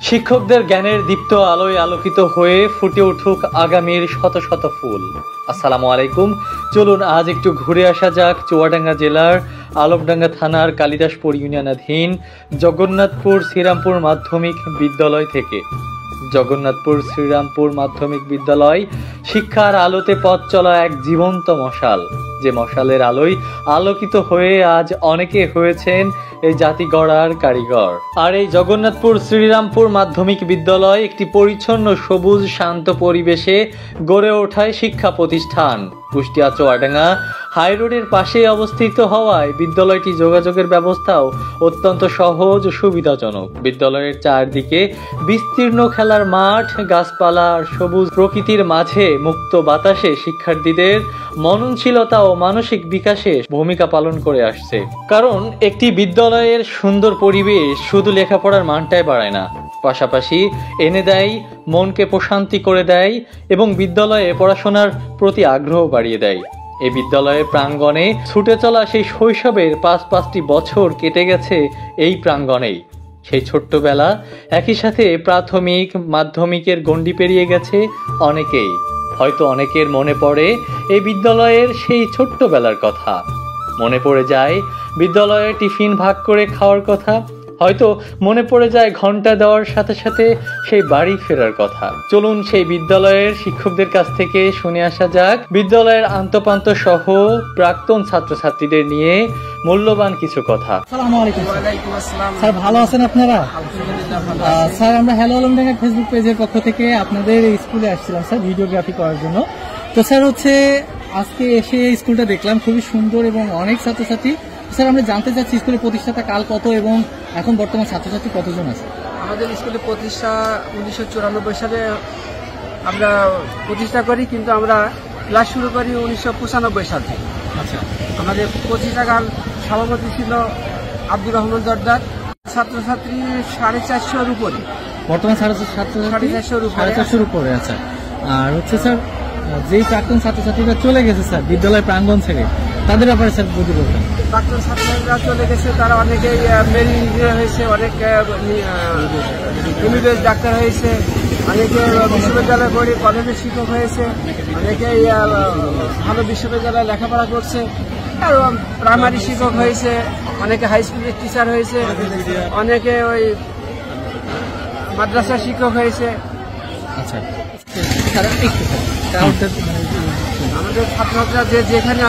শিক্ষকদের জ্ঞানের দীপ্ত আলোয় আলোকিত হয়ে ফুটে উঠুক আগামীর শত শত ফুল। আসসালামু আলাইকুম। চলুন আজ একটু ঘুরে আসা যাক চুয়াডাঙ্গা জেলার আলমডাঙ্গা থানার কালিদাসপুর ইউনিয়নাধীন জগন্নাথপুর শ্রীরামপুর মাধ্যমিক বিদ্যালয় থেকে। জগন্নাথপুর শ্রীরামপুর মাধ্যমিক বিদ্যালয় শিক্ষার আলোতে পথ চলা এক জীবন্ত মশাল, যে মশালের আলোয় আলোকিত হয়ে আজ অনেকে হয়েছেন এই জাতি গড়ার কারিগর। আর এই জগন্নাথপুর শ্রীরামপুর মাধ্যমিক বিদ্যালয় একটি পরিচ্ছন্ন সবুজ শান্ত পরিবেশে গড়ে ওঠায় শিক্ষা প্রতিষ্ঠান। কুষ্টিয়া চুয়াডাঙ্গা হাইরোডের পাশে অবস্থিত হওয়ায় বিদ্যালয়টি যোগাযোগের ব্যবস্থাও অত্যন্ত সহজ ও সুবিধাজনক। বিদ্যালয়ের চারদিকে বিস্তীর্ণ খেলার মাঠ, গাছপালা আর সবুজ প্রকৃতির মাঝে মুক্ত বাতাসে শিক্ষার্থীদের মননশীলতা ও মানসিক বিকাশে ভূমিকা পালন করে আসছে। কারণ একটি বিদ্যালয়ের সুন্দর পরিবেশ শুধু লেখাপড়ার মানটাই বাড়ায় না, পাশাপাশি এনে দেয় মনকে প্রশান্তি করে দেয় এবং বিদ্যালয়ে পড়াশোনার প্রতি আগ্রহ বাড়িয়ে দেয়। এই বিদ্যালয়ের প্রাঙ্গণে ছুটে চলা সেই শৈশবের পাঁচটি বছর কেটে গেছে এই প্রাঙ্গণেই। সেই ছোট্টবেলা, একই সাথে প্রাথমিক মাধ্যমিকের গণ্ডি পেরিয়ে গেছে অনেকেই। হয়তো অনেকের মনে পড়ে এই বিদ্যালয়ের সেই ছোট্টবেলার কথা, মনে পড়ে যায় বিদ্যালয়ে টিফিন ভাগ করে খাওয়ার কথা, হয়তো মনে পড়ে যায় ঘন্টা দেওয়ার সাথে সাথে সেই বাড়ি ফেরার কথা। চলুন সেই বিদ্যালয়ের শিক্ষকদের কাছ থেকে শুনে আসা যাক বিদ্যালয়ের আন্তঃপ্রান্ত সহ প্রাক্তন ছাত্রছাত্রীদের নিয়ে মূল্যবান কিছু কথা। আসসালামু আলাইকুম স্যার, ভালো আছেন আপনারা? স্যার, আমরা হ্যালো আলমডাঙ্গা ফেসবুক পেজের পক্ষ থেকে আপনাদের স্কুলে আসছিলাম স্যার ভিডিওগ্রাফি করার জন্য। তো স্যার আজকে এসে স্কুলটা দেখলাম খুবই সুন্দর এবং অনেক ছাত্রছাত্রী। স্যার, আমরা জানতে চাচ্ছি স্কুলের প্রতিষ্ঠাতা কাল কত এবং এখন বর্তমান ছাত্রছাত্রী কতজন আছে? আমাদের স্কুলের প্রতিষ্ঠা 1994 সালে আমরা প্রতিষ্ঠা করি, কিন্তু আমরা ক্লাস শুরু করি 1995 সাল থেকে। আচ্ছা, আমাদের প্রতিষ্ঠাকাল সভাপতি ছিল আব্দুর রহমান জর্দার। ছাত্রছাত্রী 450-র উপরে। বর্তমান ছাত্রছাত্রী 450-র উপরে। আচ্ছা, আর স্যার যেই প্রাক্তন ছাত্রছাত্রীরা চলে গেছে স্যার বিদ্যালয় প্রাঙ্গণ থেকে, তাদের ব্যাপারে স্যার যদি বলতেন। প্রাক্তন ছাত্রছাত্রীরা চলে গেছে, তারা অনেকেই মেরিন ইঞ্জিনিয়ার হয়েছে, অনেক এমবিবিএস ডাক্তার হয়েছে, অনেকে বিশ্ববিদ্যালয়ে পড়ে কলেজের শিক্ষক হয়েছে, অনেকেই ভালো বিশ্ববিদ্যালয়ে লেখাপড়া করছে, আর প্রাইমারি শিক্ষক হয়েছে, অনেকে হাই স্কুলের টিচার হয়েছে, অনেকে ওই মাদ্রাসার শিক্ষক হয়েছে। আচ্ছা, আমাদের ছাত্রছাত্রীরা যেখানে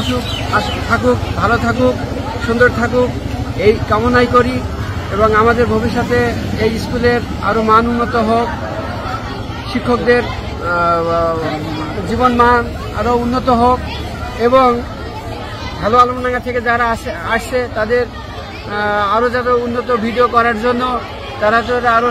থাকুক, ভালো থাকুক, সুন্দর থাকুক, এই কামনাই করি। এবং আমাদের ভবিষ্যতে এই স্কুলের আরো মান উন্নত হোক, শিক্ষকদের জীবন মান আরো উন্নত হোক, এবং হ্যালো আলমডাঙ্গা থেকে যারা আসছে তাদের আরো যাতে উন্নত ভিডিও করার জন্য তারা যাতে আরো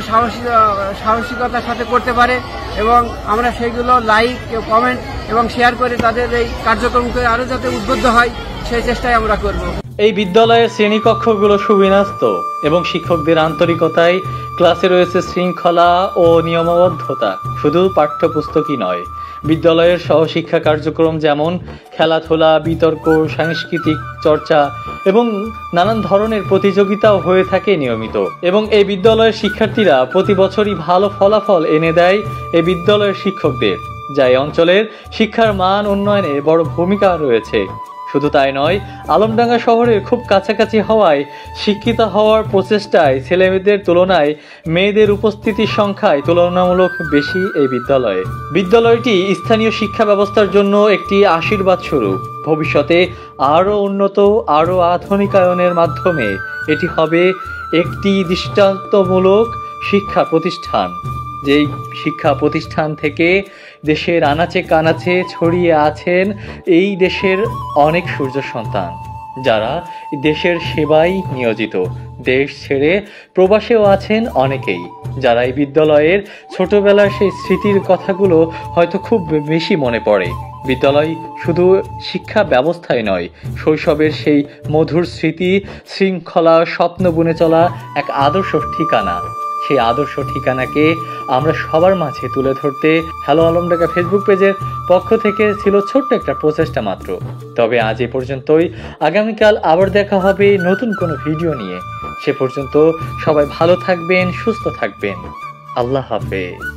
সাহসিকতার সাথে করতে পারে, এবং আমরা সেইগুলো লাইক, কমেন্ট এবং শেয়ার করে তাদের এই কার্যক্রমকে আরো যাতে উদ্বুদ্ধ হয় সেই চেষ্টাই আমরা করব। এই বিদ্যালয়ের শ্রেণীকক্ষগুলো সুবিন্যস্ত এবং শিক্ষকদের আন্তরিকতায় ক্লাসে রয়েছে শৃঙ্খলা ও নিয়মাবদ্ধতা। শুধু পাঠ্যপুস্তকই নয়, বিদ্যালয়ের সহশিক্ষা কার্যক্রম যেমন খেলাধুলা, বিতর্ক, সাংস্কৃতিক চর্চা এবং নানান ধরনের প্রতিযোগিতাও হয়ে থাকে নিয়মিত। এবং এই বিদ্যালয়ের শিক্ষার্থীরা প্রতি বছরই ভালো ফলাফল এনে দেয় এই বিদ্যালয়ের শিক্ষকদের, যা এই অঞ্চলের শিক্ষার মান উন্নয়নে বড় ভূমিকা রয়েছে। শুধু তাই নয়, আলমডাঙ্গা শহরের খুব কাছাকাছি হওয়ায় শিক্ষিত হওয়ার প্রচেষ্টায় ছেলেমেয়েদের তুলনায় মেয়েদের উপস্থিতির সংখ্যায় তুলনামূলক বেশি এই বিদ্যালয়ে। বিদ্যালয়টি স্থানীয় শিক্ষা ব্যবস্থার জন্য একটি আশীর্বাদ স্বরূপ। ভবিষ্যতে আরও উন্নত, আরও আধুনিকায়নের মাধ্যমে এটি হবে একটি দৃষ্টান্তমূলক শিক্ষা প্রতিষ্ঠান, যেই শিক্ষা প্রতিষ্ঠান থেকে দেশের আনাচে কানাচে ছড়িয়ে আছেন এই দেশের অনেক সূর্য সন্তান, যারা দেশের সেবায় নিয়োজিত। দেশ ছেড়ে প্রবাসেও আছেন অনেকেই, যারা এই বিদ্যালয়ের ছোটবেলার সেই স্মৃতির কথাগুলো হয়তো খুব বেশি মনে পড়ে। বিদ্যালয় শুধু শিক্ষা ব্যবস্থায় নয়, শৈশবের সেই মধুর স্মৃতি, শৃঙ্খলা, স্বপ্ন বুনে চলা এক আদর্শ ঠিকানা। সেই আদর্শ ঠিকানাকে আমরা সবার মাঝে তুলে ধরতে হ্যালো আলমডাঙ্গা ফেসবুক পেজের পক্ষ থেকে ছিল ছোট্ট একটা প্রচেষ্টা মাত্র। তবে আজ এ পর্যন্তই। আগামীকাল আবার দেখা হবে নতুন কোনো ভিডিও নিয়ে। সে পর্যন্ত সবাই ভালো থাকবেন, সুস্থ থাকবেন। আল্লাহ হাফেজ।